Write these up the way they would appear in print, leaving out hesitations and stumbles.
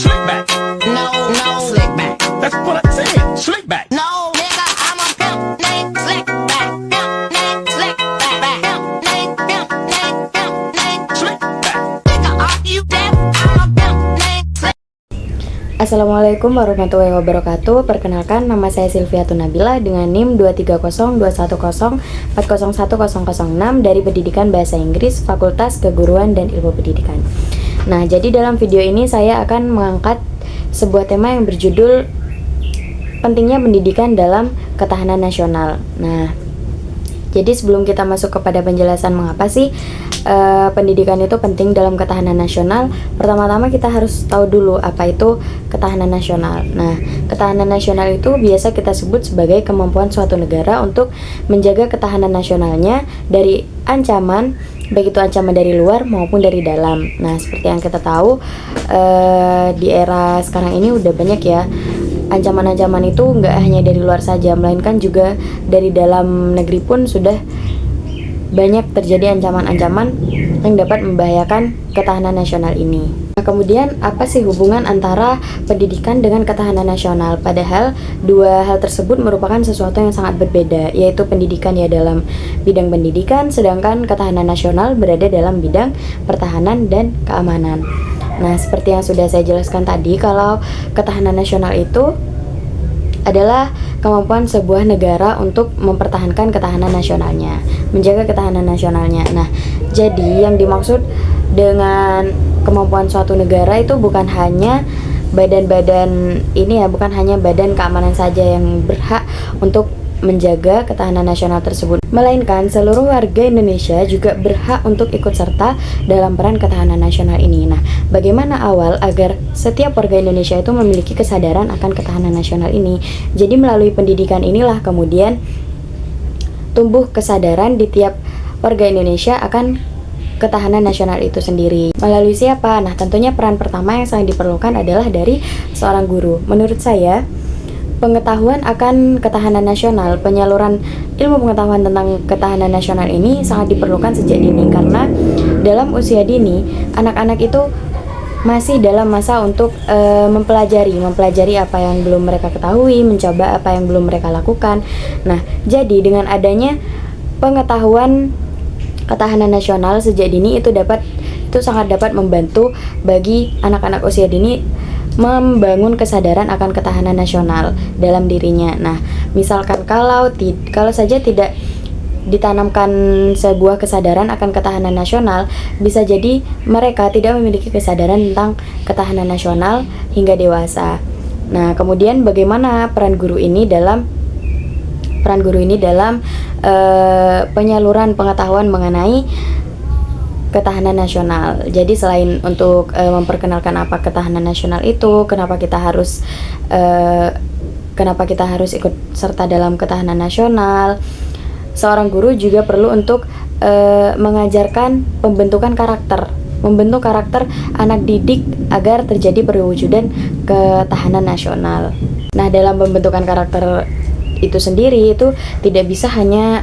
Slick back. No, no, slick back. That's what I said. Slick back. No, nigga, I'm a pimp named Slick back. Pimp named Slick back. Pimp named, pimp named, pimp named Slick back. Nigga, are you deaf? I'm a pimp named Slick. Assalamualaikum warahmatullahi wabarakatuh. Perkenalkan, nama saya Silviatun Nabila dengan NIM 23021040106 dari Pendidikan Bahasa Inggris Fakultas Keguruan dan Ilmu Pendidikan. Nah, jadi dalam video ini saya akan mengangkat sebuah tema yang berjudul pentingnya pendidikan dalam ketahanan nasional. Nah, jadi sebelum kita masuk kepada penjelasan mengapa sih pendidikan itu penting dalam ketahanan nasional, pertama-tama kita harus tahu dulu apa itu ketahanan nasional. Nah, ketahanan nasional itu biasa kita sebut sebagai kemampuan suatu negara untuk menjaga ketahanan nasionalnya dari ancaman, baik itu ancaman dari luar maupun dari dalam. Nah, seperti yang kita tahu di era sekarang ini udah banyak ya ancaman-ancaman itu, nggak hanya dari luar saja, melainkan juga dari dalam negeri pun sudah banyak terjadi ancaman-ancaman yang dapat membahayakan ketahanan nasional ini. Nah, kemudian apa sih hubungan antara pendidikan dengan ketahanan nasional? Padahal dua hal tersebut merupakan sesuatu yang sangat berbeda, yaitu pendidikan ya dalam bidang pendidikan, sedangkan ketahanan nasional berada dalam bidang pertahanan dan keamanan. Nah, seperti yang sudah saya jelaskan tadi, kalau ketahanan nasional itu adalah kemampuan sebuah negara untuk mempertahankan ketahanan nasionalnya, menjaga ketahanan nasionalnya. Nah, jadi yang dimaksud dengan kemampuan suatu negara itu bukan hanya badan-badan ini ya, bukan hanya badan keamanan saja yang berhak untuk menjaga ketahanan nasional tersebut, melainkan seluruh warga Indonesia juga berhak untuk ikut serta dalam peran ketahanan nasional ini. Nah, bagaimana awal agar setiap warga Indonesia itu memiliki kesadaran akan ketahanan nasional ini? Jadi melalui pendidikan inilah kemudian tumbuh kesadaran di tiap warga Indonesia akan ketahanan nasional itu sendiri. Melalui siapa? Nah, tentunya peran pertama yang sangat diperlukan adalah dari seorang guru. Menurut saya, pengetahuan akan ketahanan nasional, penyaluran ilmu pengetahuan tentang ketahanan nasional ini sangat diperlukan sejak dini, karena dalam usia dini anak-anak itu masih dalam masa untuk mempelajari apa yang belum mereka ketahui, mencoba apa yang belum mereka lakukan. Nah, jadi dengan adanya pengetahuan ketahanan nasional sejak dini itu sangat dapat membantu bagi anak-anak usia dini membangun kesadaran akan ketahanan nasional dalam dirinya. Nah, misalkan kalau saja tidak ditanamkan sebuah kesadaran akan ketahanan nasional, bisa jadi mereka tidak memiliki kesadaran tentang ketahanan nasional hingga dewasa. Nah, kemudian bagaimana peran guru ini dalam penyaluran pengetahuan mengenai ketahanan nasional. Jadi selain untuk memperkenalkan apa ketahanan nasional itu, kenapa kita harus ikut serta dalam ketahanan nasional, seorang guru juga perlu untuk mengajarkan membentuk karakter anak didik agar terjadi perwujudan ketahanan nasional. Nah, dalam pembentukan karakter itu sendiri itu tidak bisa hanya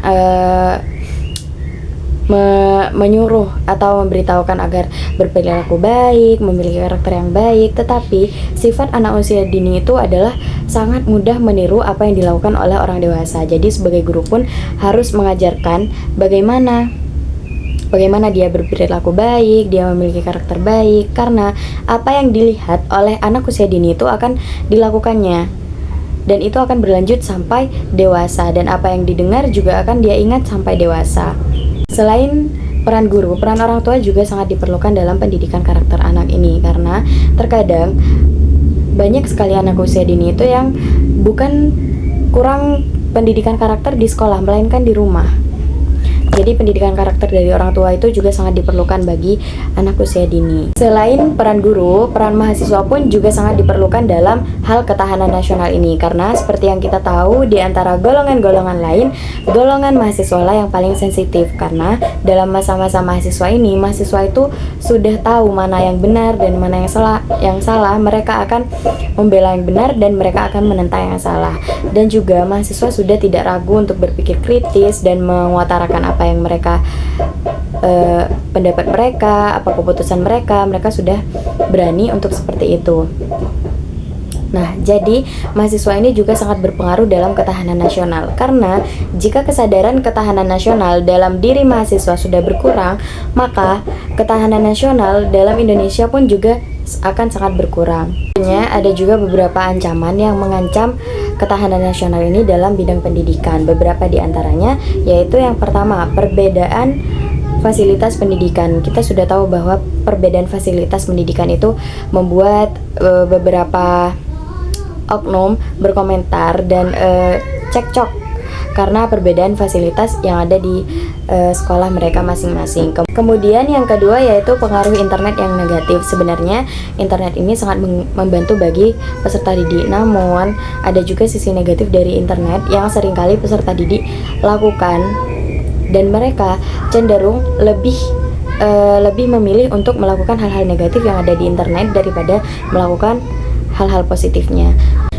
menyuruh atau memberitahukan agar berperilaku baik, memiliki karakter yang baik, tetapi sifat anak usia dini itu adalah sangat mudah meniru apa yang dilakukan oleh orang dewasa. Jadi sebagai guru pun harus mengajarkan bagaimana dia berperilaku baik, dia memiliki karakter baik, karena apa yang dilihat oleh anak usia dini itu akan dilakukannya, dan itu akan berlanjut sampai dewasa, dan apa yang didengar juga akan dia ingat sampai dewasa. Selain peran guru, peran orang tua juga sangat diperlukan dalam pendidikan karakter anak ini, karena terkadang banyak sekali anak usia dini itu yang bukan kurang pendidikan karakter di sekolah, melainkan di rumah. Jadi pendidikan karakter dari orang tua itu juga sangat diperlukan bagi anak usia dini. Selain peran guru, peran mahasiswa pun juga sangat diperlukan dalam hal ketahanan nasional ini, karena seperti yang kita tahu, di antara golongan-golongan lain, golongan mahasiswa lah yang paling sensitif, karena dalam masa-masa mahasiswa ini, mahasiswa itu sudah tahu mana yang benar dan mana yang salah. Mereka akan membela yang benar dan mereka akan menentang yang salah. Dan juga mahasiswa sudah tidak ragu untuk berpikir kritis dan mengutarakan apa yang mereka pendapat mereka, apa keputusan mereka sudah berani untuk seperti itu. Nah, jadi mahasiswa ini juga sangat berpengaruh dalam ketahanan nasional, karena jika kesadaran ketahanan nasional dalam diri mahasiswa sudah berkurang, maka ketahanan nasional dalam Indonesia pun juga akan sangat berkurang. Ada juga beberapa ancaman yang mengancam ketahanan nasional ini dalam bidang pendidikan. Beberapa di antaranya yaitu yang pertama, perbedaan fasilitas pendidikan. Kita sudah tahu bahwa perbedaan fasilitas pendidikan itu membuat beberapa oknum berkomentar dan cekcok karena perbedaan fasilitas yang ada di sekolah mereka masing-masing. Kemudian yang kedua yaitu pengaruh internet yang negatif. Sebenarnya internet ini sangat membantu bagi peserta didik, namun ada juga sisi negatif dari internet yang seringkali peserta didik lakukan, dan mereka cenderung lebih memilih untuk melakukan hal-hal negatif yang ada di internet daripada melakukan hal-hal positifnya.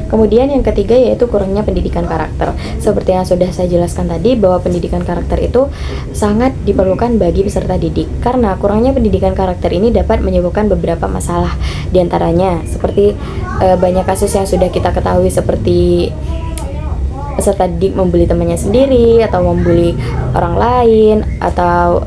Kemudian yang ketiga yaitu kurangnya pendidikan karakter. Seperti yang sudah saya jelaskan tadi, bahwa pendidikan karakter itu sangat diperlukan bagi peserta didik, karena kurangnya pendidikan karakter ini dapat menyebabkan beberapa masalah. Di antaranya seperti banyak kasus yang sudah kita ketahui, seperti peserta didik membuli temannya sendiri, atau membuli orang lain, atau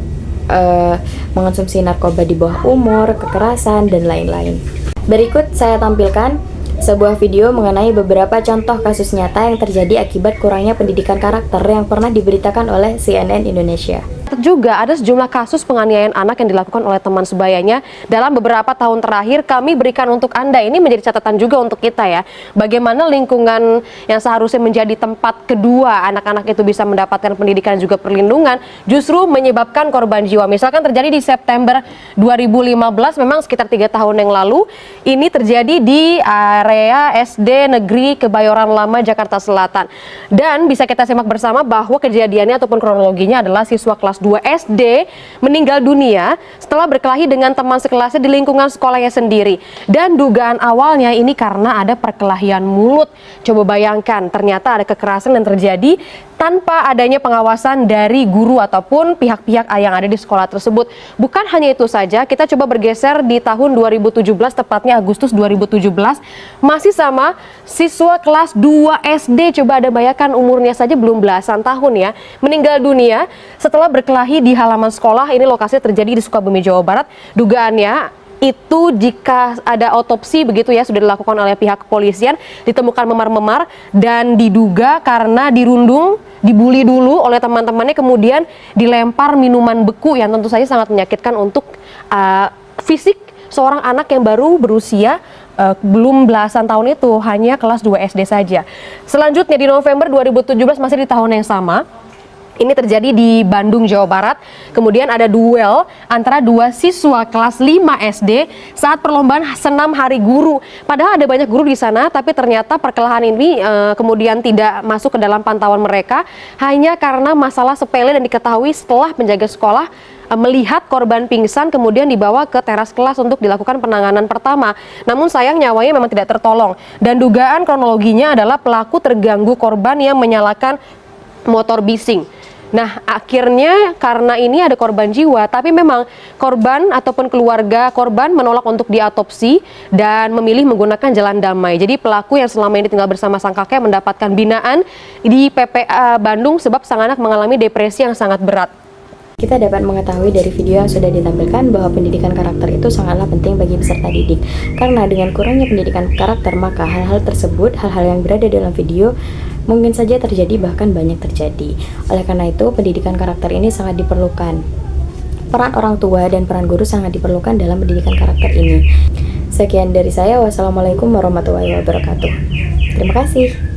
mengonsumsi narkoba di bawah umur, kekerasan, dan lain-lain. Berikut saya tampilkan sebuah video mengenai beberapa contoh kasus nyata yang terjadi akibat kurangnya pendidikan karakter yang pernah diberitakan oleh CNN Indonesia. Juga ada sejumlah kasus penganiayaan anak yang dilakukan oleh teman sebayanya dalam beberapa tahun terakhir. Kami berikan untuk Anda, ini menjadi catatan juga untuk kita ya, bagaimana lingkungan yang seharusnya menjadi tempat kedua anak-anak itu bisa mendapatkan pendidikan juga perlindungan justru menyebabkan korban jiwa. Misalkan terjadi di September 2015, memang sekitar 3 tahun yang lalu, ini terjadi di area SD Negeri Kebayoran Lama, Jakarta Selatan. Dan bisa kita simak bersama bahwa kejadiannya ataupun kronologinya adalah siswa kelas 2 SD meninggal dunia setelah berkelahi dengan teman sekelasnya di lingkungan sekolahnya sendiri. Dan dugaan awalnya ini karena ada perkelahian mulut. Coba bayangkan, ternyata ada kekerasan yang terjadi tanpa adanya pengawasan dari guru ataupun pihak-pihak yang ada di sekolah tersebut. Bukan hanya itu saja, kita coba bergeser di tahun 2017, tepatnya Agustus 2017, masih sama siswa kelas 2 SD, coba Anda bayangkan umurnya saja belum belasan tahun ya, meninggal dunia setelah berkelahi di halaman sekolah. Ini lokasinya terjadi di Sukabumi, Jawa Barat. Dugaannya itu jika ada otopsi begitu ya, sudah dilakukan oleh pihak kepolisian, ditemukan memar-memar dan diduga karena dirundung, dibully dulu oleh teman-temannya, kemudian dilempar minuman beku yang tentu saja sangat menyakitkan untuk fisik seorang anak yang baru berusia belum belasan tahun itu, hanya kelas 2 SD saja. Selanjutnya di November 2017, masih di tahun yang sama, ini terjadi di Bandung, Jawa Barat. Kemudian ada duel antara dua siswa kelas 5 SD saat perlombaan senam Hari Guru. Padahal ada banyak guru di sana, tapi ternyata perkelahian ini kemudian tidak masuk ke dalam pantauan mereka, hanya karena masalah sepele dan diketahui setelah penjaga sekolah melihat korban pingsan kemudian dibawa ke teras kelas untuk dilakukan penanganan pertama. Namun sayang nyawanya memang tidak tertolong. Dan dugaan kronologinya adalah pelaku terganggu korban yang menyalakan motor bising. Nah, akhirnya karena ini ada korban jiwa, tapi memang korban ataupun keluarga korban menolak untuk diotopsi dan memilih menggunakan jalan damai. Jadi pelaku yang selama ini tinggal bersama sang kakek mendapatkan binaan di PPA Bandung sebab sang anak mengalami depresi yang sangat berat. Kita dapat mengetahui dari video yang sudah ditampilkan bahwa pendidikan karakter itu sangatlah penting bagi peserta didik. Karena dengan kurangnya pendidikan karakter, maka hal-hal tersebut, hal-hal yang berada dalam video mungkin saja terjadi, bahkan banyak terjadi. Oleh karena itu, pendidikan karakter ini sangat diperlukan. Peran orang tua dan peran guru sangat diperlukan dalam pendidikan karakter ini. Sekian dari saya. Wassalamualaikum warahmatullahi wabarakatuh. Terima kasih.